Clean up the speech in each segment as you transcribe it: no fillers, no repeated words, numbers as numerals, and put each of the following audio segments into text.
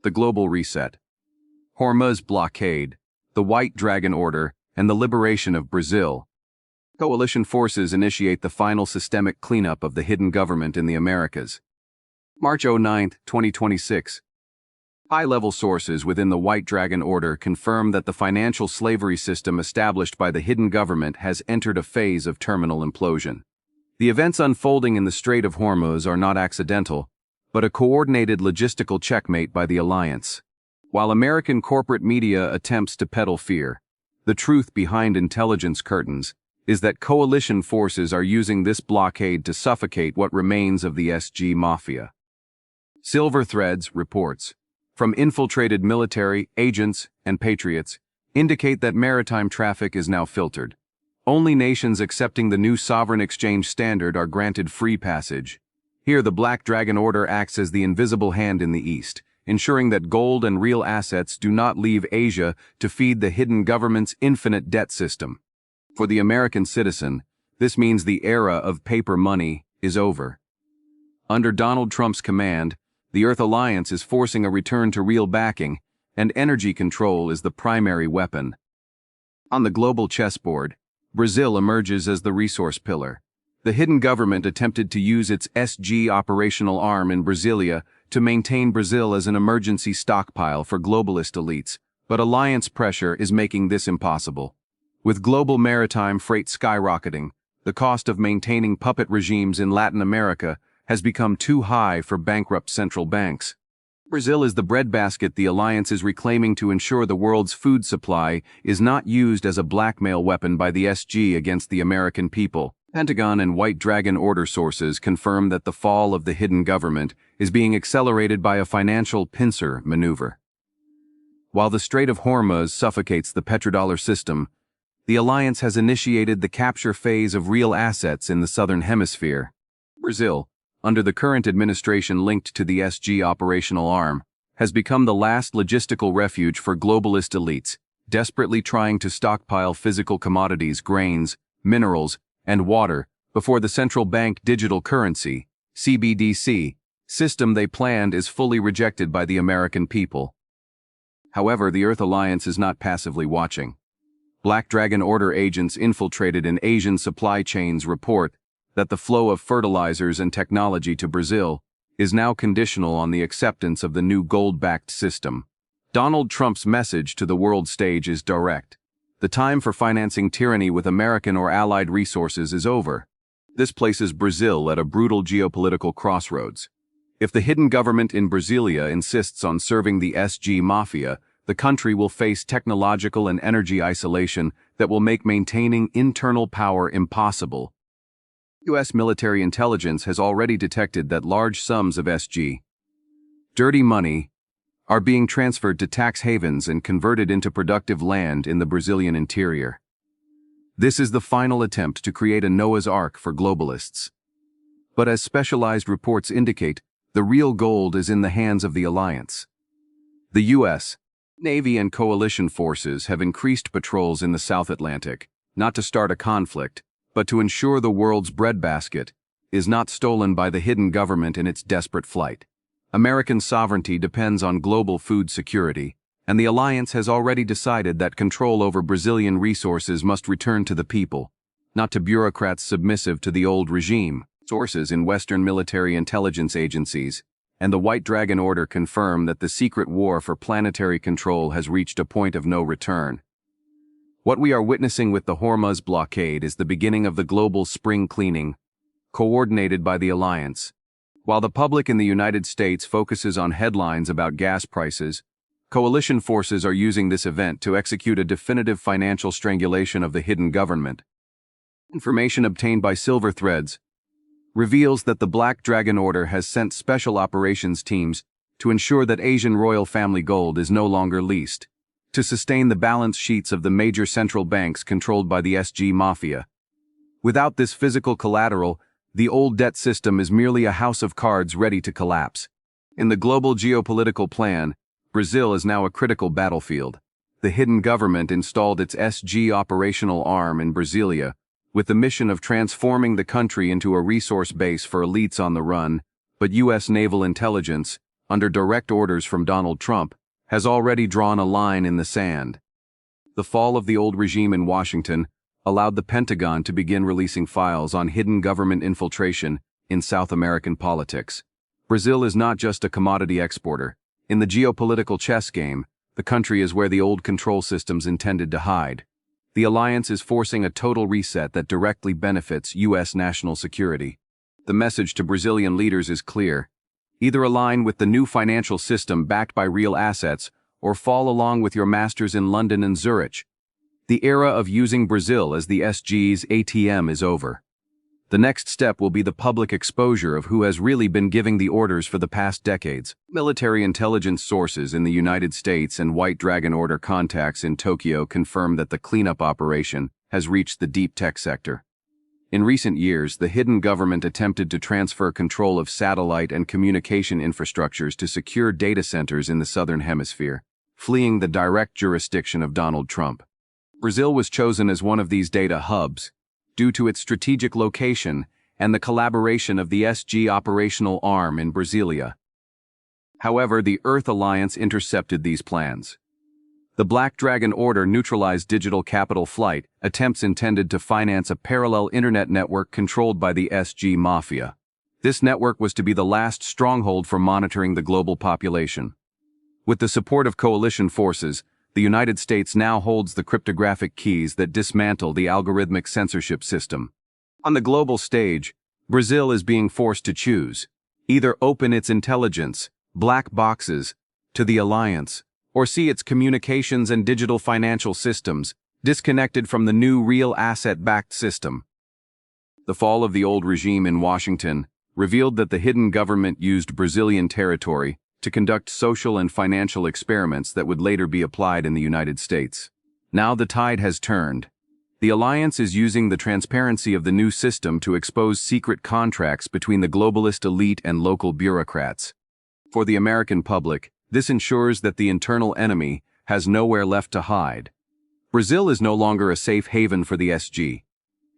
the global reset. Hormuz Blockade, the White Dragon Order, and the liberation of Brazil. Coalition forces initiate the final systemic cleanup of the hidden government in the Americas. March 9, 2026. High-level sources within the White Dragon Order confirm that the financial slavery system established by the hidden government has entered a phase of terminal implosion. The events unfolding in the Strait of Hormuz are not accidental, but a coordinated logistical checkmate by the alliance. While American corporate media attempts to peddle fear, the truth behind intelligence curtains is that coalition forces are using this blockade to suffocate what remains of the SG mafia. Silver Threads reports from infiltrated military, agents, and patriots indicate that maritime traffic is now filtered. Only nations accepting the new sovereign exchange standard are granted free passage. Here the Black Dragon Order acts as the invisible hand in the East, ensuring that gold and real assets do not leave Asia to feed the hidden government's infinite debt system. For the American citizen, this means the era of paper money is over. Under Donald Trump's command, the Earth Alliance is forcing a return to real backing, and energy control is the primary weapon. On the global chessboard, Brazil emerges as the resource pillar. The hidden government attempted to use its SG operational arm in Brasilia to maintain Brazil as an emergency stockpile for globalist elites, but alliance pressure is making this impossible. With global maritime freight skyrocketing, the cost of maintaining puppet regimes in Latin America has become too high for bankrupt central banks. Brazil is the breadbasket the alliance is reclaiming to ensure the world's food supply is not used as a blackmail weapon by the SG against the American people. Pentagon and White Dragon Order sources confirm that the fall of the hidden government is being accelerated by a financial pincer maneuver. While the Strait of Hormuz suffocates the petrodollar system, the alliance has initiated the capture phase of real assets in the southern hemisphere. Brazil, under the current administration linked to the SG operational arm, has become the last logistical refuge for globalist elites, desperately trying to stockpile physical commodities, grains, minerals, and water before the central bank digital currency, CBDC, system they planned is fully rejected by the American people. However, the Earth Alliance is not passively watching. Black Dragon Order agents infiltrated in Asian supply chains report that the flow of fertilizers and technology to Brazil is now conditional on the acceptance of the new gold-backed system. Donald Trump's message to the world stage is direct. The time for financing tyranny with American or allied resources is over. This places Brazil at a brutal geopolitical crossroads. If the hidden government in Brasilia insists on serving the SG mafia, the country will face technological and energy isolation that will make maintaining internal power impossible. U.S. military intelligence has already detected that large sums of SG dirty money are being transferred to tax havens and converted into productive land in the Brazilian interior. This is the final attempt to create a Noah's Ark for globalists. But as specialized reports indicate, the real gold is in the hands of the alliance. The U.S. Navy and coalition forces have increased patrols in the South Atlantic, not to start a conflict, but to ensure the world's breadbasket is not stolen by the hidden government in its desperate flight. American sovereignty depends on global food security, and the alliance has already decided that control over Brazilian resources must return to the people, not to bureaucrats submissive to the old regime. Sources in Western military intelligence agencies and the White Dragon Order confirm that the secret war for planetary control has reached a point of no return. What we are witnessing with the Hormuz blockade is the beginning of the global spring cleaning, coordinated by the alliance. While the public in the United States focuses on headlines about gas prices, coalition forces are using this event to execute a definitive financial strangulation of the hidden government. Information obtained by Silver Threads reveals that the Black Dragon Order has sent special operations teams to ensure that Asian royal family gold is no longer leased, to sustain the balance sheets of the major central banks controlled by the SG mafia. Without this physical collateral, the old debt system is merely a house of cards ready to collapse. In the global geopolitical plan, Brazil is now a critical battlefield. The hidden government installed its SG operational arm in Brasilia, with the mission of transforming the country into a resource base for elites on the run, but U.S. naval intelligence, under direct orders from Donald Trump, has already drawn a line in the sand. The fall of the old regime in Washington allowed the Pentagon to begin releasing files on hidden government infiltration in South American politics. Brazil is not just a commodity exporter. In the geopolitical chess game, the country is where the old control systems intended to hide. The alliance is forcing a total reset that directly benefits U.S. national security. The message to Brazilian leaders is clear. Either align with the new financial system backed by real assets, or fall along with your masters in London and Zurich. The era of using Brazil as the SG's ATM is over. The next step will be the public exposure of who has really been giving the orders for the past decades. Military intelligence sources in the United States and White Dragon Order contacts in Tokyo confirm that the cleanup operation has reached the deep tech sector. In recent years, the hidden government attempted to transfer control of satellite and communication infrastructures to secure data centers in the Southern Hemisphere, fleeing the direct jurisdiction of Donald Trump. Brazil was chosen as one of these data hubs, due to its strategic location and the collaboration of the SG operational arm in Brasilia. However, the Earth Alliance intercepted these plans. The Black Dragon Order neutralized digital capital flight attempts intended to finance a parallel internet network controlled by the SG Mafia. This network was to be the last stronghold for monitoring the global population. With the support of coalition forces, the United States now holds the cryptographic keys that dismantle the algorithmic censorship system. On the global stage, Brazil is being forced to choose: either open its intelligence, black boxes, to the alliance, or see its communications and digital financial systems disconnected from the new real asset-backed system. The fall of the old regime in Washington revealed that the hidden government used Brazilian territory to conduct social and financial experiments that would later be applied in the United States. Now the tide has turned. The alliance is using the transparency of the new system to expose secret contracts between the globalist elite and local bureaucrats. For the American public, this ensures that the internal enemy has nowhere left to hide. Brazil is no longer a safe haven for the SG.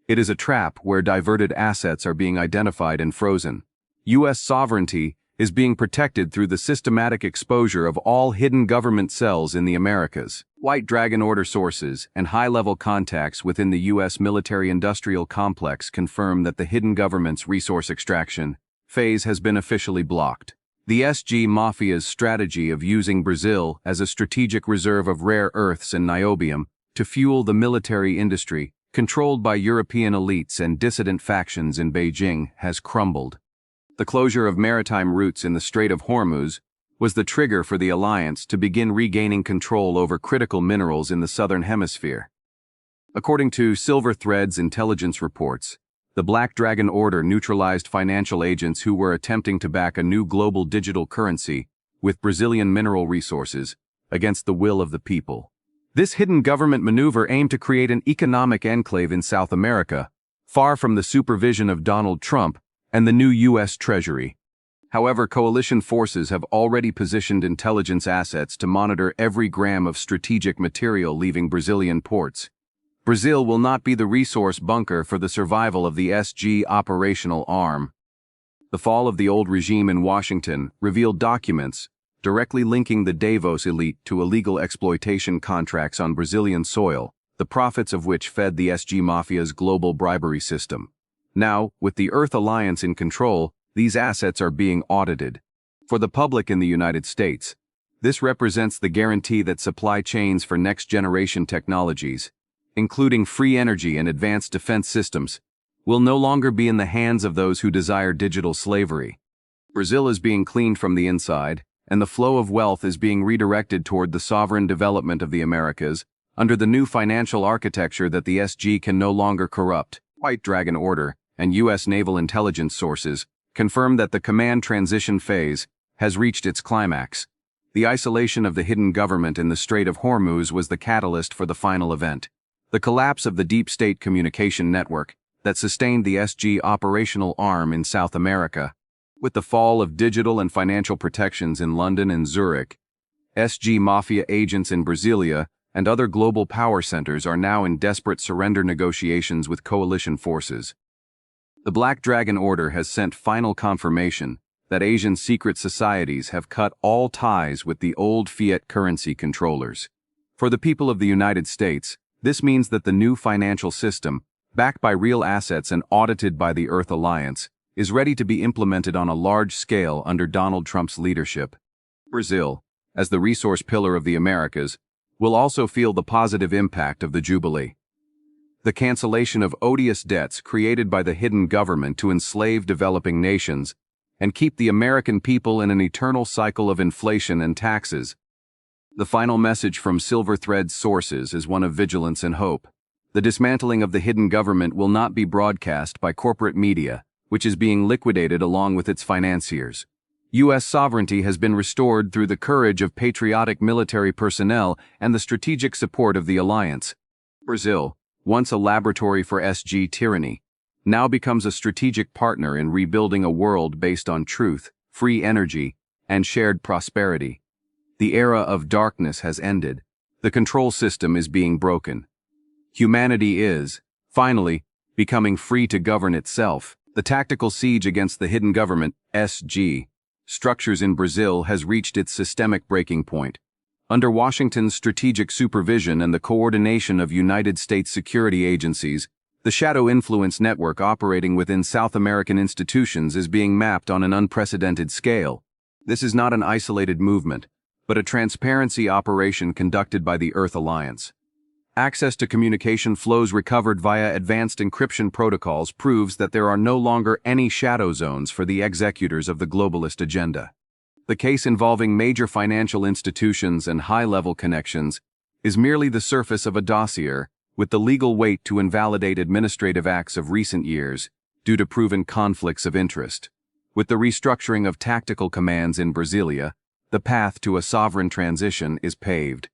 It is a trap where diverted assets are being identified and frozen. U.S. sovereignty is being protected through the systematic exposure of all hidden government cells in the Americas. White Dragon Order sources and high-level contacts within the U.S. military-industrial complex confirm that the hidden government's resource extraction phase has been officially blocked. The SG Mafia's strategy of using Brazil as a strategic reserve of rare earths and niobium to fuel the military industry, controlled by European elites and dissident factions in Beijing, has crumbled. The closure of maritime routes in the Strait of Hormuz was the trigger for the alliance to begin regaining control over critical minerals in the Southern Hemisphere. According to Silver Thread's intelligence reports, the Black Dragon Order neutralized financial agents who were attempting to back a new global digital currency with Brazilian mineral resources against the will of the people. This hidden government maneuver aimed to create an economic enclave in South America, far from the supervision of Donald Trump and the new U.S. Treasury. However, coalition forces have already positioned intelligence assets to monitor every gram of strategic material leaving Brazilian ports. Brazil will not be the resource bunker for the survival of the SG operational arm. The fall of the old regime in Washington revealed documents directly linking the Davos elite to illegal exploitation contracts on Brazilian soil, the profits of which fed the SG Mafia's global bribery system. Now, with the Earth Alliance in control, these assets are being audited. For the public in the United States, this represents the guarantee that supply chains for next-generation technologies, including free energy and advanced defense systems, will no longer be in the hands of those who desire digital slavery. Brazil is being cleaned from the inside, and the flow of wealth is being redirected toward the sovereign development of the Americas under the new financial architecture that the SG can no longer corrupt. White Dragon Order and U.S. naval intelligence sources confirm that the command transition phase has reached its climax. The isolation of the hidden government in the Strait of Hormuz was the catalyst for the final event. The collapse of the deep state communication network that sustained the SG operational arm in South America. With the fall of digital and financial protections in London and Zurich, SG Mafia agents in Brasilia and other global power centers are now in desperate surrender negotiations with coalition forces. The Black Dragon Order has sent final confirmation that Asian secret societies have cut all ties with the old fiat currency controllers. For the people of the United States, this means that the new financial system, backed by real assets and audited by the Earth Alliance, is ready to be implemented on a large scale under Donald Trump's leadership. Brazil, as the resource pillar of the Americas, will also feel the positive impact of the Jubilee. The cancellation of odious debts created by the hidden government to enslave developing nations and keep the American people in an eternal cycle of inflation and taxes. The final message from Silver Thread's sources is one of vigilance and hope. The dismantling of the hidden government will not be broadcast by corporate media, which is being liquidated along with its financiers. U.S. sovereignty has been restored through the courage of patriotic military personnel and the strategic support of the alliance. Brazil, once a laboratory for SG tyranny, now becomes a strategic partner in rebuilding a world based on truth, free energy, and shared prosperity. The era of darkness has ended. The control system is being broken. Humanity is, finally, becoming free to govern itself. The tactical siege against the hidden government, SG, structures in Brazil has reached its systemic breaking point. Under Washington's strategic supervision and the coordination of United States security agencies, the shadow influence network operating within South American institutions is being mapped on an unprecedented scale. This is not an isolated movement, but a transparency operation conducted by the Earth Alliance. Access to communication flows recovered via advanced encryption protocols proves that there are no longer any shadow zones for the executors of the globalist agenda. The case involving major financial institutions and high-level connections is merely the surface of a dossier with the legal weight to invalidate administrative acts of recent years due to proven conflicts of interest. With the restructuring of tactical commands in Brasilia, the path to a sovereign transition is paved.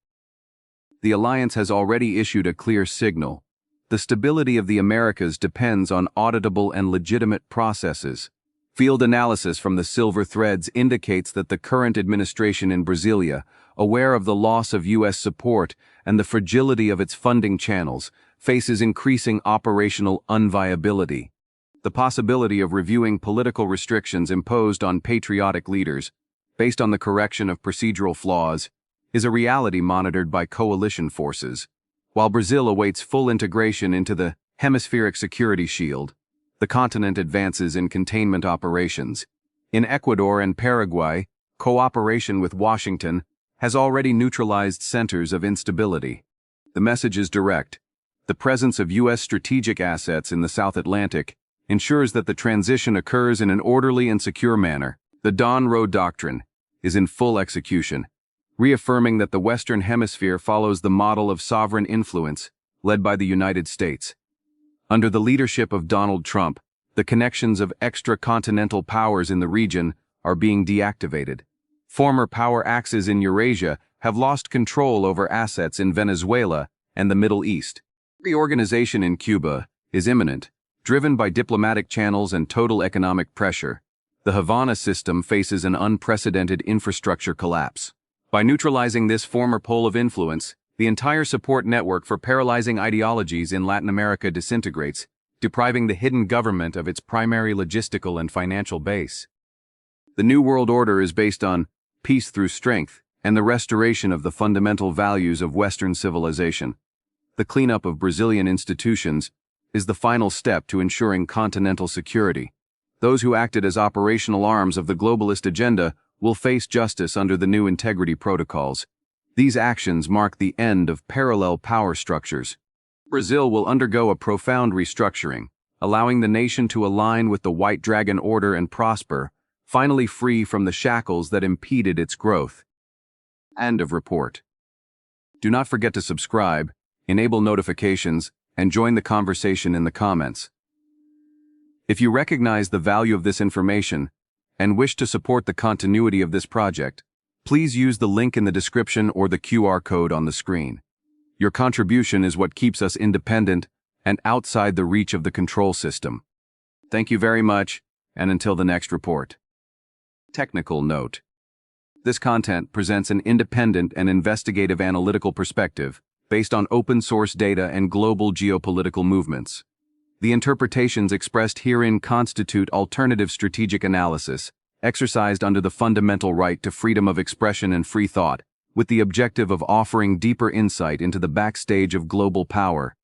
The alliance has already issued a clear signal. The stability of the Americas depends on auditable and legitimate processes. Field analysis from the Silver Threads indicates that the current administration in Brasilia, aware of the loss of U.S. support and the fragility of its funding channels, faces increasing operational unviability. The possibility of reviewing political restrictions imposed on patriotic leaders, based on the correction of procedural flaws, is a reality monitored by coalition forces. While Brazil awaits full integration into the hemispheric security shield, the continent advances in containment operations. In Ecuador and Paraguay, cooperation with Washington has already neutralized centers of instability. The message is direct. The presence of U.S. strategic assets in the South Atlantic ensures that the transition occurs in an orderly and secure manner. The Don-Roe Doctrine is in full execution, reaffirming that the Western Hemisphere follows the model of sovereign influence led by the United States. Under the leadership of Donald Trump, the connections of extra-continental powers in the region are being deactivated. Former power axes in Eurasia have lost control over assets in Venezuela and the Middle East. Reorganization in Cuba is imminent, driven by diplomatic channels and total economic pressure. The Havana system faces an unprecedented infrastructure collapse. By neutralizing this former pole of influence, the entire support network for paralyzing ideologies in Latin America disintegrates, depriving the hidden government of its primary logistical and financial base. The New World Order is based on peace through strength and the restoration of the fundamental values of Western civilization. The cleanup of Brazilian institutions is the final step to ensuring continental security. Those who acted as operational arms of the globalist agenda will face justice under the new integrity protocols. These actions mark the end of parallel power structures. Brazil will undergo a profound restructuring, allowing the nation to align with the White Dragon Order and prosper, finally free from the shackles that impeded its growth. End of report. Do not forget to subscribe, enable notifications, and join the conversation in the comments. If you recognize the value of this information and wish to support the continuity of this project, please use the link in the description or the QR code on the screen. Your contribution is what keeps us independent and outside the reach of the control system. Thank you very much, and until the next report. Technical note. This content presents an independent and investigative analytical perspective based on open-source data and global geopolitical movements. The interpretations expressed herein constitute alternative strategic analysis exercised under the fundamental right to freedom of expression and free thought, with the objective of offering deeper insight into the backstage of global power,